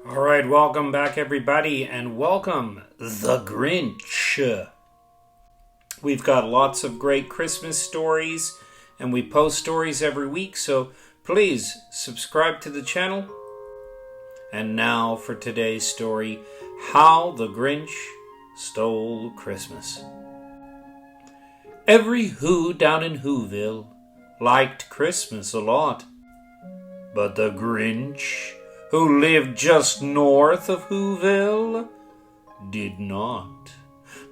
Alright, welcome back everybody, and welcome the Grinch. We've got lots of great Christmas stories, and we post stories every week, so please subscribe to the channel. And now for today's story, How the Grinch Stole Christmas. Every Who down in Who-ville liked Christmas a lot, but the Grinch, who lived just north of Who-ville, did not.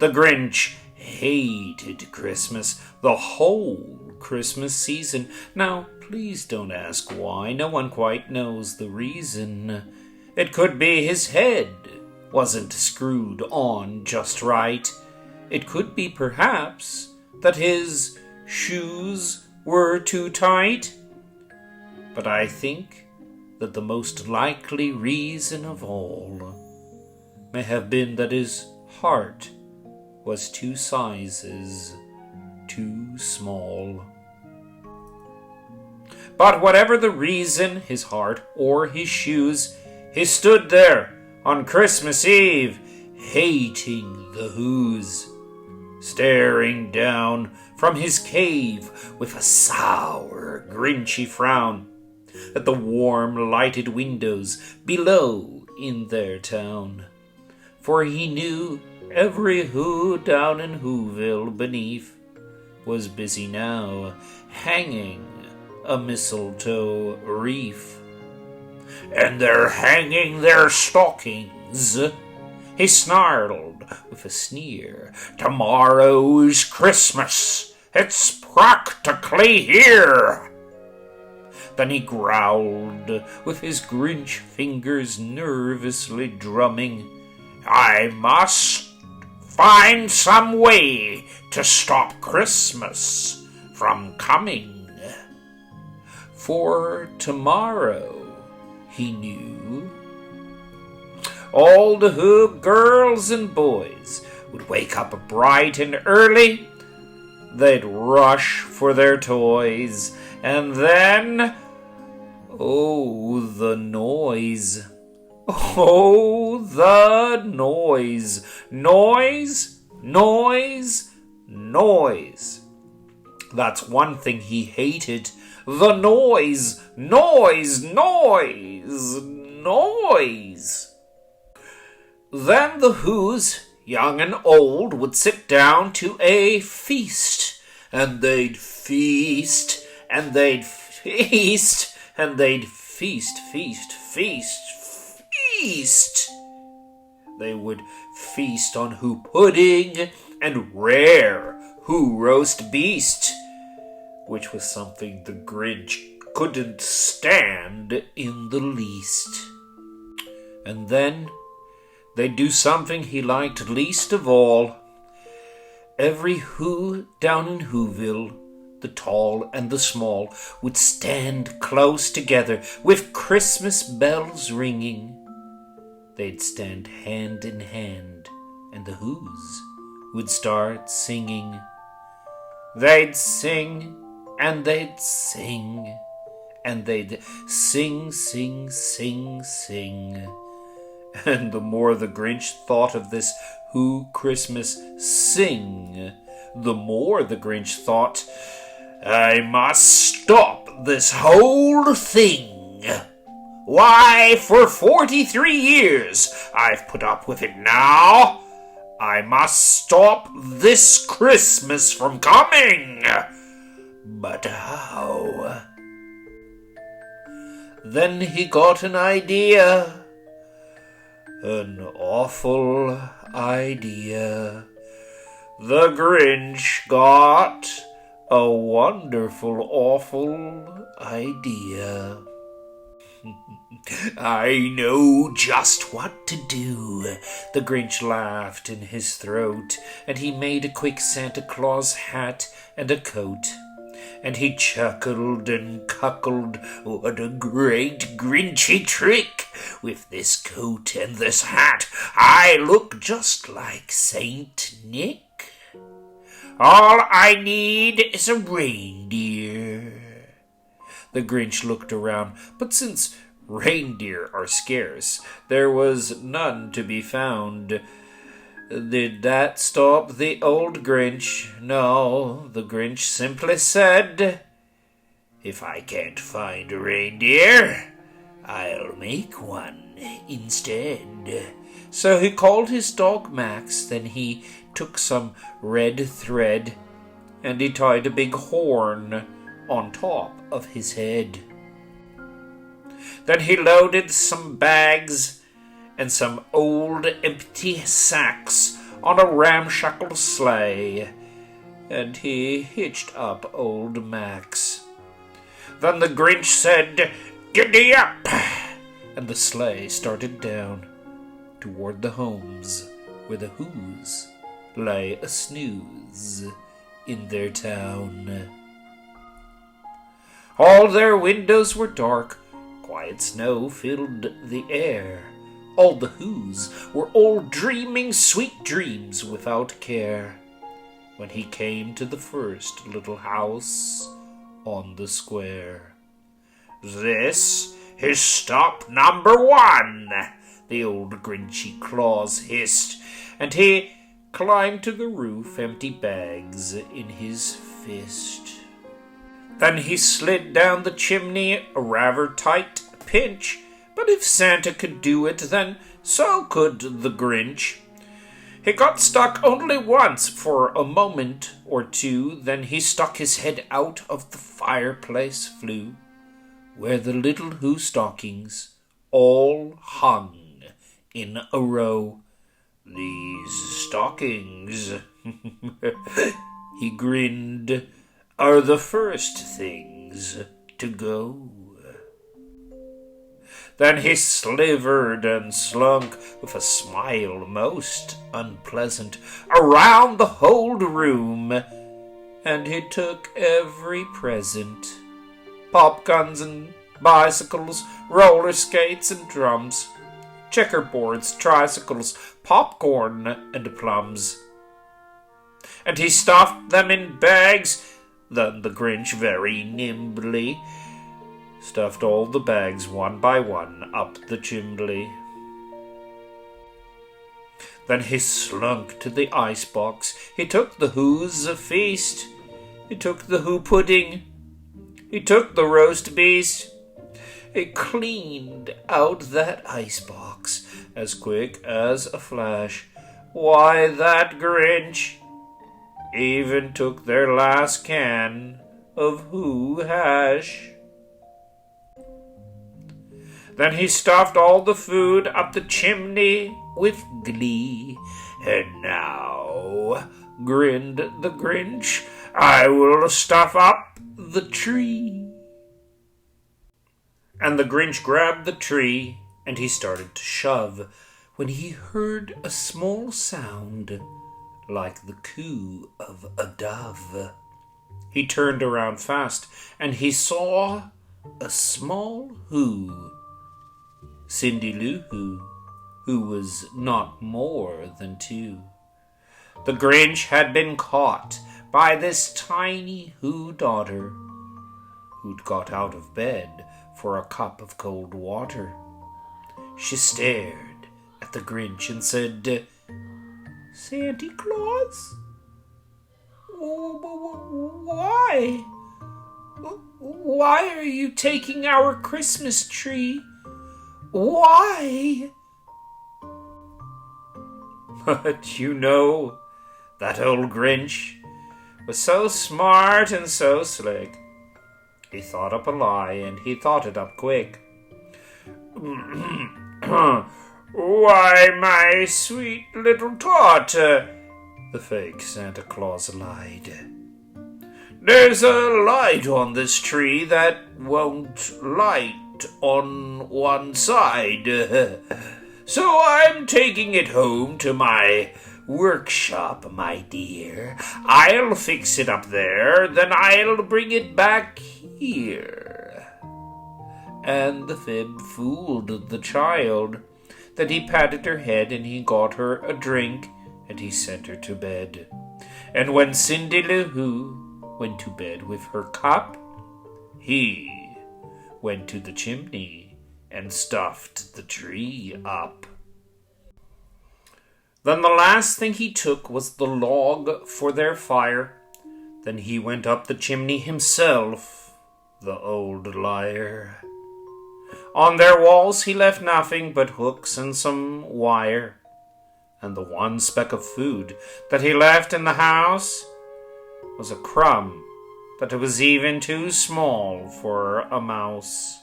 The Grinch hated Christmas, the whole Christmas season. Now, please don't ask why. No one quite knows the reason. It could be his head wasn't screwed on just right. It could be, perhaps, that his shoes were too tight. But I think that the most likely reason of all may have been that his heart was 2 sizes too small. But whatever the reason, his heart or his shoes, he stood there on Christmas Eve, hating the Who's, staring down from his cave with a sour, grinchy frown at the warm lighted windows below in their town. For he knew every Who down in Who-ville beneath was busy now hanging a mistletoe wreath. And they're hanging their stockings, he snarled with a sneer. Tomorrow's Christmas, it's practically here. Then he growled, with his Grinch fingers nervously drumming, I must find some way to stop Christmas from coming. For tomorrow, he knew, all the Who girls and boys would wake up bright and early. They'd rush for their toys, and then, oh, the noise. Oh, the noise. Noise, noise, noise. That's one thing he hated. The noise, noise, noise, noise. Then the Who's, young and old, would sit down to a feast, and they'd feast, and they'd feast, and they'd feast, feast, feast, feast. They would feast on Who pudding and rare Who roast beast, which was something the Grinch couldn't stand in the least. And then they'd do something he liked least of all. Every Who down in Who-ville, the tall and the small, would stand close together with Christmas bells ringing. They'd stand hand in hand, and the Who's would start singing. They'd sing, and they'd sing, and they'd sing, sing, sing, sing. And the more the Grinch thought of this Who Christmas sing, the more the Grinch thought, I must stop this whole thing. Why, for 43 years I've put up with it now. I must stop this Christmas from coming. But how? Then he got an idea. An awful idea. The Grinch got a wonderful, awful idea. I know just what to do. The Grinch laughed in his throat, and he made a quick Santa Claus hat and a coat. And he chuckled and cuckolded, what a great Grinchy trick! With this coat and this hat, I look just like Saint Nick. All I need is a reindeer. The Grinch looked around, but since Reindeer are scarce. There was none to be found. Did that stop the old Grinch? No, the Grinch simply said, "If I can't find a reindeer, I'll make one instead." So he called his dog Max. Then he took some red thread and he tied a big horn on top of his head. Then he loaded some bags and some old empty sacks on a ramshackle sleigh, and he hitched up old Max. Then the Grinch said, "Giddy up!" and the sleigh started down toward the homes where the Whos lay a snooze in their town. All their windows were dark, quiet snow filled the air. All the Whos were all dreaming sweet dreams without care, when he came to the first little house on the square. "This is stop number 1, the old Grinchy Claus hissed, and he climbed to the roof, empty bags in his fist. Then he slid down the chimney, a rather tight pinch, but if Santa could do it, then so could the Grinch. He got stuck only once for a moment or two, then he stuck his head out of the fireplace flue, where the little Who stockings all hung in a row. "These stockings," he grinned, "are the first things to go." Then he slivered and slunk with a smile most unpleasant around the whole room, and he took every present: pop guns and bicycles, roller skates and drums, checkerboards, tricycles, popcorn and plums. And he stuffed them in bags. Then the Grinch very nimbly stuffed all the bags one by one up the chimney. Then he slunk to the icebox. He took the Who's feast. He took the Who pudding. He took the roast beast. He cleaned out that icebox as quick as a flash. Why, that Grinch even took their last can of Who hash. Then he stuffed all the food up the chimney with glee. "And now," grinned the Grinch, "I will stuff up the tree." And the Grinch grabbed the tree, and he started to shove, when he heard a small sound like the coo of a dove. He turned around fast, and he saw a small Who, Cindy Lou Who, who was not more than 2. The Grinch had been caught by this tiny Who daughter, who'd got out of bed for a cup of cold water. She stared at the Grinch and said, "Santa Claus? Why? Why are you taking our Christmas tree? Why?" But you know, that old Grinch was so smart and so slick. He thought up a lie, and he thought it up quick. "Why, my sweet little tot," the fake Santa Claus lied, "there's a light on this tree that won't light on one side. So I'm taking it home to my workshop, my dear. I'll fix it up there, then I'll bring it back here." And the fib fooled the child. Then he patted her head, and he got her a drink, and he sent her to bed. And when Cindy Lou Who went to bed with her cup, he went to the chimney and stuffed the tree up. Then the last thing he took was the log for their fire. Then he went up the chimney himself, the old liar. On their walls he left nothing but hooks and some wire. And the one speck of food that he left in the house was a crumb that was even too small for a mouse.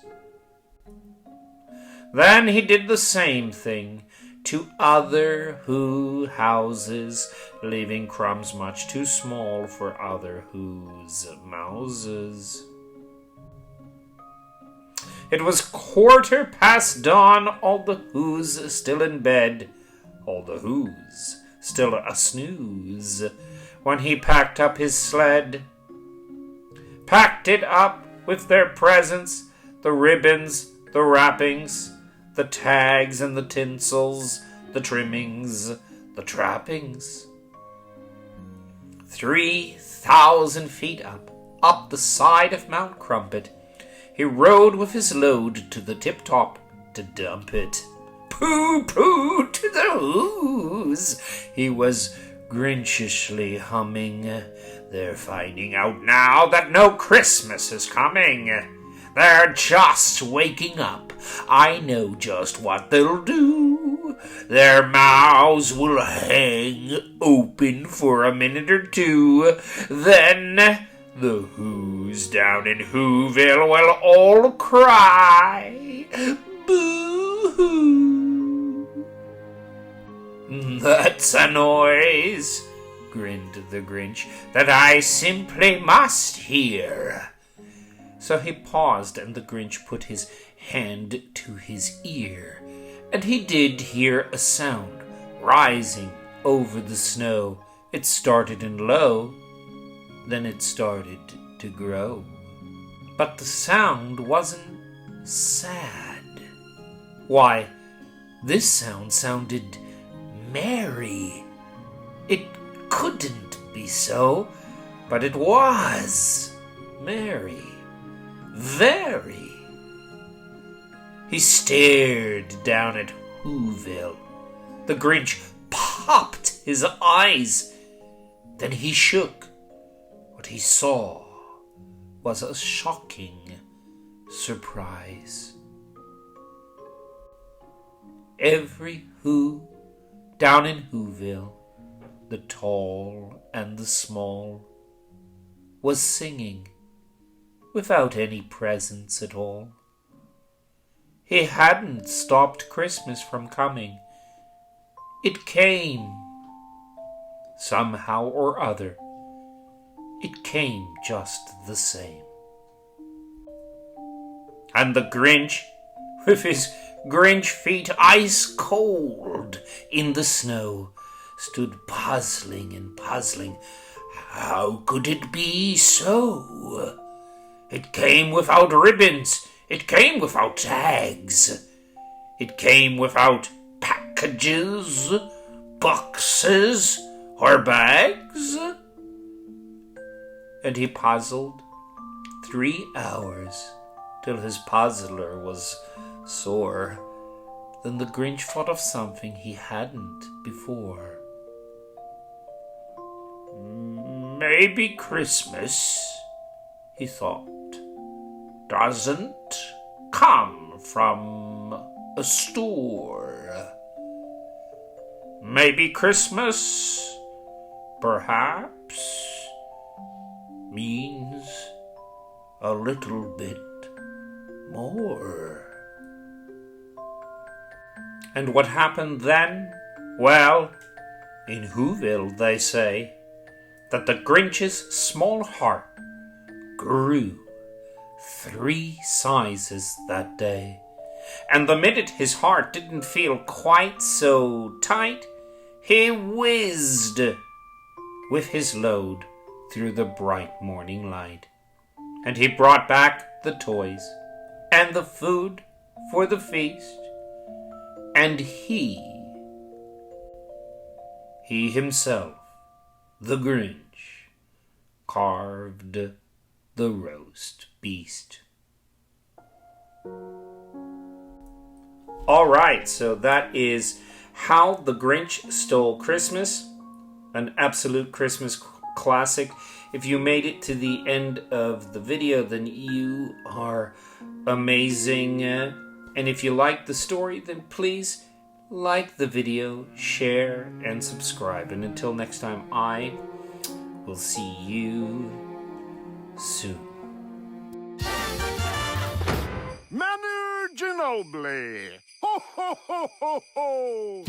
Then he did the same thing to other Who houses, leaving crumbs much too small for other Who's mouses. It was dawn, all the Who's still in bed, all the Who's still a snooze, when he packed up his sled. Packed it up with their presents, the ribbons, the wrappings, the tags and the tinsels, the trimmings, the trappings. 3,000 feet up the side of Mount Crumpet, he rode with his load to the tip-top to dump it. Pooh-pooh to the Who's, he was Grinchishly humming. They're finding out now that no Christmas is coming. They're just waking up. I know just what they'll do. Their mouths will hang open for a minute or two. Then the Who's down in Who-ville will all cry, boo-hoo. That's a noise, grinned the Grinch, that I simply must hear. So he paused, and the Grinch put his hand to his ear, and he did hear a sound rising over the snow. It started in low, then it started to grow. But the sound wasn't sad. Why, this sound sounded merry. It couldn't be so, but it was merry. Very. He stared down at Who-ville. The Grinch popped his eyes. Then he shook. What he saw was a shocking surprise. Every Who down in Who-ville, the tall and the small, was singing without any presents at all. He hadn't stopped Christmas from coming. It came. Somehow or other, it came just the same. And the Grinch, with his Grinch feet ice cold in the snow, stood puzzling and puzzling. How could it be so? It came without ribbons. It came without tags. It came without packages, boxes, or bags. And he puzzled 3 hours till his puzzler was sore. Then the Grinch thought of something he hadn't before. Maybe Christmas, he thought, doesn't come from a store. Maybe Christmas, perhaps, means a little bit more. And what happened then? Well, in Who-ville they say that the Grinch's small heart grew 3 sizes that day. And the minute his heart didn't feel quite so tight, he whizzed with his load through the bright morning light. And he brought back the toys and the food for the feast. And he himself, the Grinch, carved the roast beast. All right, so that is How the Grinch Stole Christmas, an absolute Christmas classic. If you made it to the end of the video, then you are amazing. And if you like the story, then please like the video, share, and subscribe. And until next time, I will see you soon. Manu Ginobili! Ho, ho, ho, ho, ho!